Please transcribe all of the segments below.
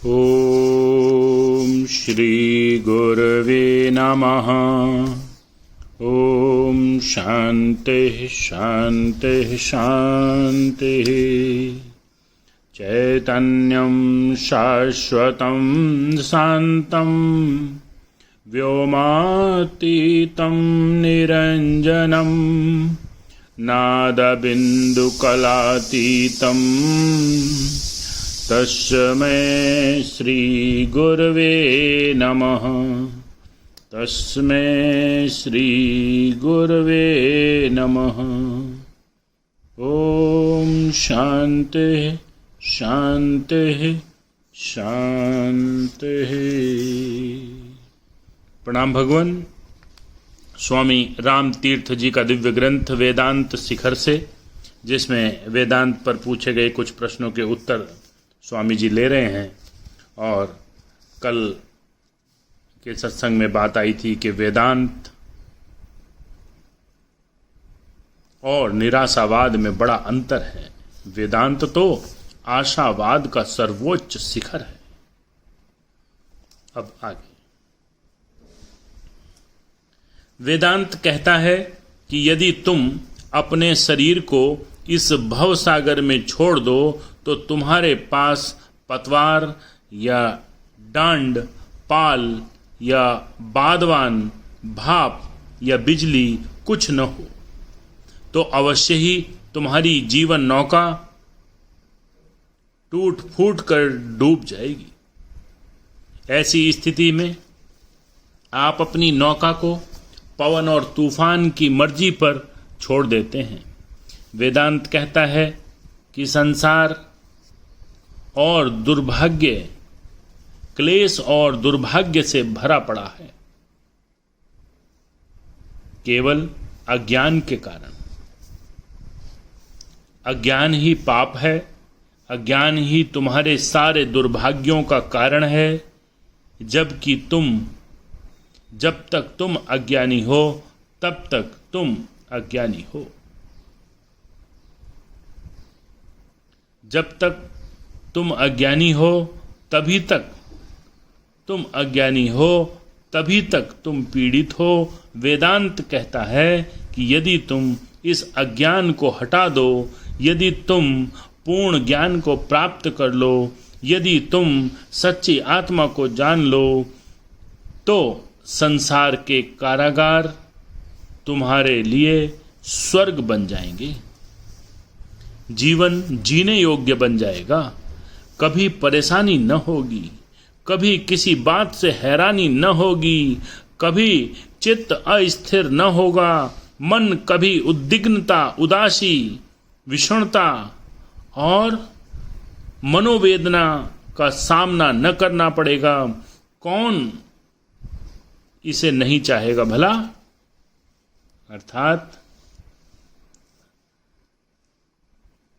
ओम श्री गुरवे नमः। ओम शांति शांति शांति। चैतन्यं शाश्वतं शान्तं व्योमातीतं निरञ्जनं नादबिन्दुकलातीतं तस्मै श्रीगुरवे नमः। तस्मै श्रीगुरवे नमः। ओम शांति शांति शांति। प्रणाम भगवान। स्वामी राम तीर्थ जी का दिव्य ग्रंथ वेदांत शिखर से, जिसमें वेदांत पर पूछे गए कुछ प्रश्नों के उत्तर स्वामी जी ले रहे हैं। और कल के सत्संग में बात आई थी कि वेदांत और निराशावाद में बड़ा अंतर है। वेदांत तो आशावाद का सर्वोच्च शिखर है। अब आगे वेदांत कहता है कि यदि तुम अपने शरीर को इस भवसागर में छोड़ दो तो तुम्हारे पास पतवार या डांड, पाल या बादवान, भाप या बिजली कुछ न हो तो अवश्य ही तुम्हारी जीवन नौका टूट फूट कर डूब जाएगी। ऐसी स्थिति में आप अपनी नौका को पवन और तूफान की मर्जी पर छोड़ देते हैं। वेदांत कहता है कि संसार और दुर्भाग्य, क्लेश और दुर्भाग्य से भरा पड़ा है, केवल अज्ञान के कारण। अज्ञान ही पाप है, अज्ञान ही तुम्हारे सारे दुर्भाग्यों का कारण है। जबकि जब तक तुम अज्ञानी हो तब तक तुम अज्ञानी हो। जब तक तुम अज्ञानी हो तभी तक तुम अज्ञानी हो, तभी तक तुम पीड़ित हो। वेदांत कहता है कि यदि तुम इस अज्ञान को हटा दो, यदि तुम पूर्ण ज्ञान को प्राप्त कर लो, यदि तुम सच्ची आत्मा को जान लो, तो संसार के कारागार तुम्हारे लिए स्वर्ग बन जाएंगे। जीवन जीने योग्य बन जाएगा। कभी परेशानी न होगी, कभी किसी बात से हैरानी न होगी, कभी चित्त अस्थिर न होगा, मन कभी उद्विग्नता, उदासी, विषणता और मनोवेदना का सामना न करना पड़ेगा। कौन इसे नहीं चाहेगा भला? अर्थात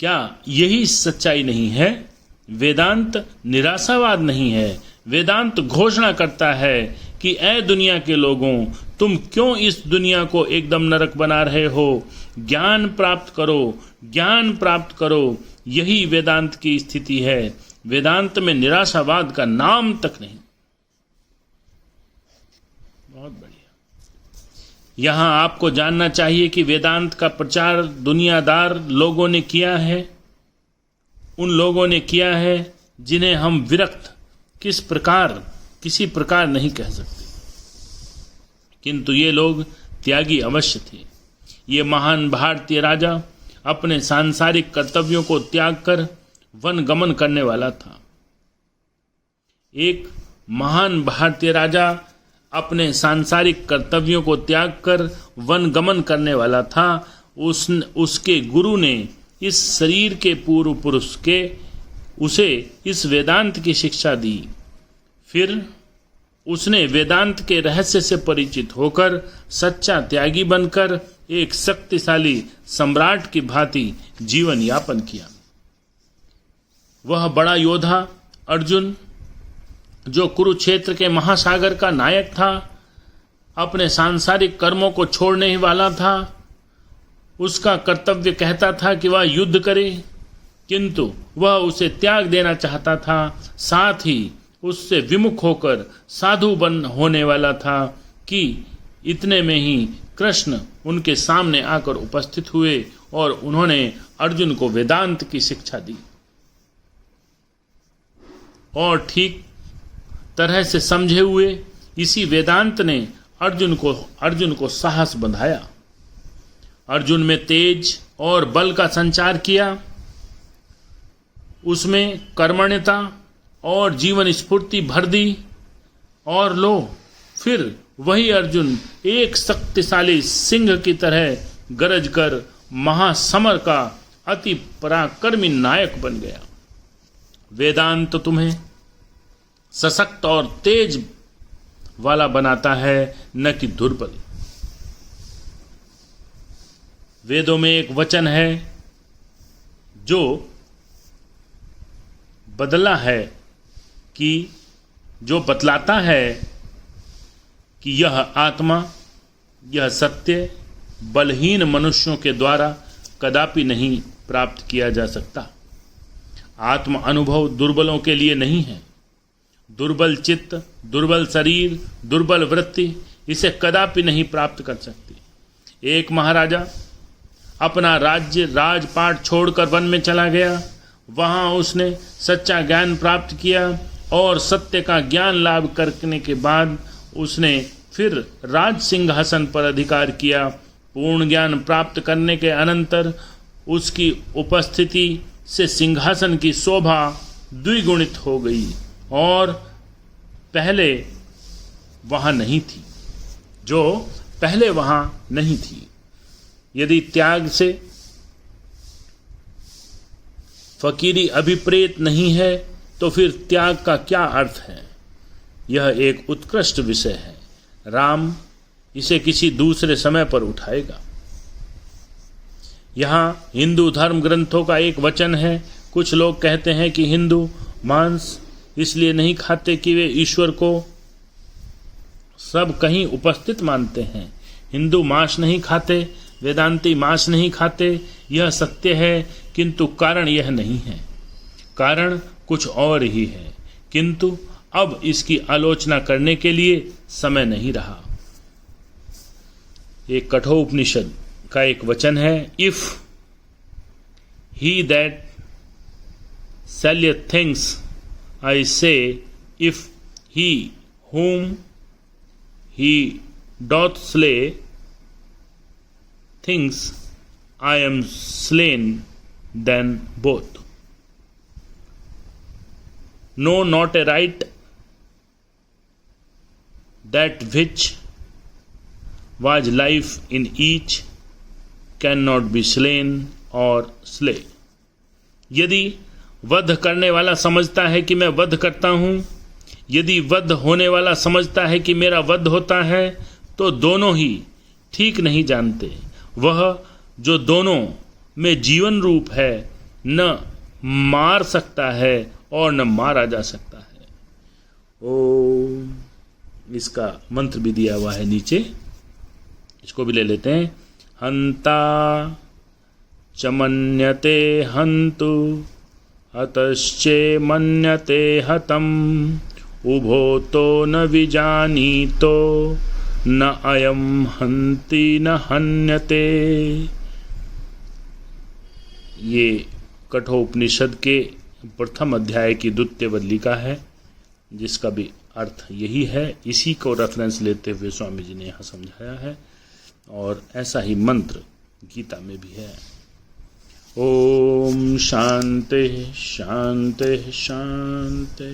क्या यही सच्चाई नहीं है? वेदांत निराशावाद नहीं है। वेदांत घोषणा करता है कि ऐ दुनिया के लोगों, तुम क्यों इस दुनिया को एकदम नरक बना रहे हो? ज्ञान प्राप्त करो, ज्ञान प्राप्त करो। यही वेदांत की स्थिति है। वेदांत में निराशावाद का नाम तक नहीं। बहुत बढ़िया। यहां आपको जानना चाहिए कि वेदांत का प्रचार दुनियादार लोगों ने किया है। उन लोगों ने किया है जिन्हें हम विरक्त किसी प्रकार नहीं कह सकते, किंतु ये लोग त्यागी अवश्य थे। ये महान भारतीय राजा अपने सांसारिक कर्तव्यों को त्याग कर वन गमन करने वाला था। एक महान भारतीय राजा अपने सांसारिक कर्तव्यों को त्याग कर वन गमन करने वाला था। उसके गुरु ने इस शरीर के पूर्व पुरुष के उसे इस वेदांत की शिक्षा दी। फिर उसने वेदांत के रहस्य से परिचित होकर सच्चा त्यागी बनकर एक शक्तिशाली सम्राट की भांति जीवन यापन किया। वह बड़ा योद्धा अर्जुन, जो कुरुक्षेत्र के महासागर का नायक था, अपने सांसारिक कर्मों को छोड़ने ही वाला था। उसका कर्तव्य कहता था कि वह युद्ध करे, किंतु वह उसे त्याग देना चाहता था। साथ ही उससे विमुख होकर साधु बन होने वाला था कि इतने में ही कृष्ण उनके सामने आकर उपस्थित हुए और उन्होंने अर्जुन को वेदांत की शिक्षा दी और ठीक तरह से समझे हुए इसी वेदांत ने अर्जुन को साहस बंधाया, अर्जुन में तेज और बल का संचार किया, उसमें कर्मण्यता और जीवन स्फूर्ति भर दी और लो फिर वही अर्जुन एक शक्तिशाली सिंह की तरह गरज कर महासमर का अति पराक्रमी नायक बन गया। वेदांत तुम्हें सशक्त और तेज वाला बनाता है, न कि दुर्बल। वेदों में एक वचन है जो बतलाता है कि यह आत्मा, यह सत्य बलहीन मनुष्यों के द्वारा कदापि नहीं प्राप्त किया जा सकता। आत्म अनुभव दुर्बलों के लिए नहीं है। दुर्बल चित्त, दुर्बल शरीर, दुर्बल वृत्ति इसे कदापि नहीं प्राप्त कर सकती। एक महाराजा अपना राजपाट छोड़कर वन में चला गया। वहाँ उसने सच्चा ज्ञान प्राप्त किया और सत्य का ज्ञान लाभ करने के बाद उसने फिर राज सिंहासन पर अधिकार किया। पूर्ण ज्ञान प्राप्त करने के अनंतर उसकी उपस्थिति से सिंहासन की शोभा द्विगुणित हो गई और पहले वहाँ नहीं थी, जो पहले वहाँ नहीं थी। यदि त्याग से फकीरी अभिप्रेत नहीं है तो फिर त्याग का क्या अर्थ है? यह एक उत्कृष्ट विषय है। राम इसे किसी दूसरे समय पर उठाएगा। यहाँ हिंदू धर्म ग्रंथों का एक वचन है। कुछ लोग कहते हैं कि हिंदू मांस इसलिए नहीं खाते कि वे ईश्वर को सब कहीं उपस्थित मानते हैं। हिंदू मांस नहीं खाते, वेदांती मांस नहीं खाते, यह सत्य है, किंतु कारण यह नहीं है। कारण कुछ और ही है, किंतु अब इसकी आलोचना करने के लिए समय नहीं रहा। एक कठोपनिषद का एक वचन है, if he that selleth things I say, if he whom he doth slay thinks I am slain, then both. No, not a right that which was life in each cannot be slain or slay. यदि वध करने वाला समझता है कि मैं वध करता हूँ, यदि वध होने वाला समझता है कि मेरा वध होता है, तो दोनों ही ठीक नहीं जानते। वह जो दोनों में जीवन रूप है, न मार सकता है और न मारा जा सकता है। ओम, इसका मंत्र भी दिया हुआ है नीचे, इसको भी ले लेते हैं। हंता चमन्यते हंतु हतश्चे मन्यते हतम उभो तो न विजानीतो न अयम हंति न हन्यते। ये कठोपनिषद के प्रथम अध्याय की द्वितीय वल्लिका है, जिसका भी अर्थ यही है। इसी को रेफरेंस लेते हुए स्वामी जी ने यहाँ समझाया है, और ऐसा ही मंत्र गीता में भी है। ओम शांति शांति शांति।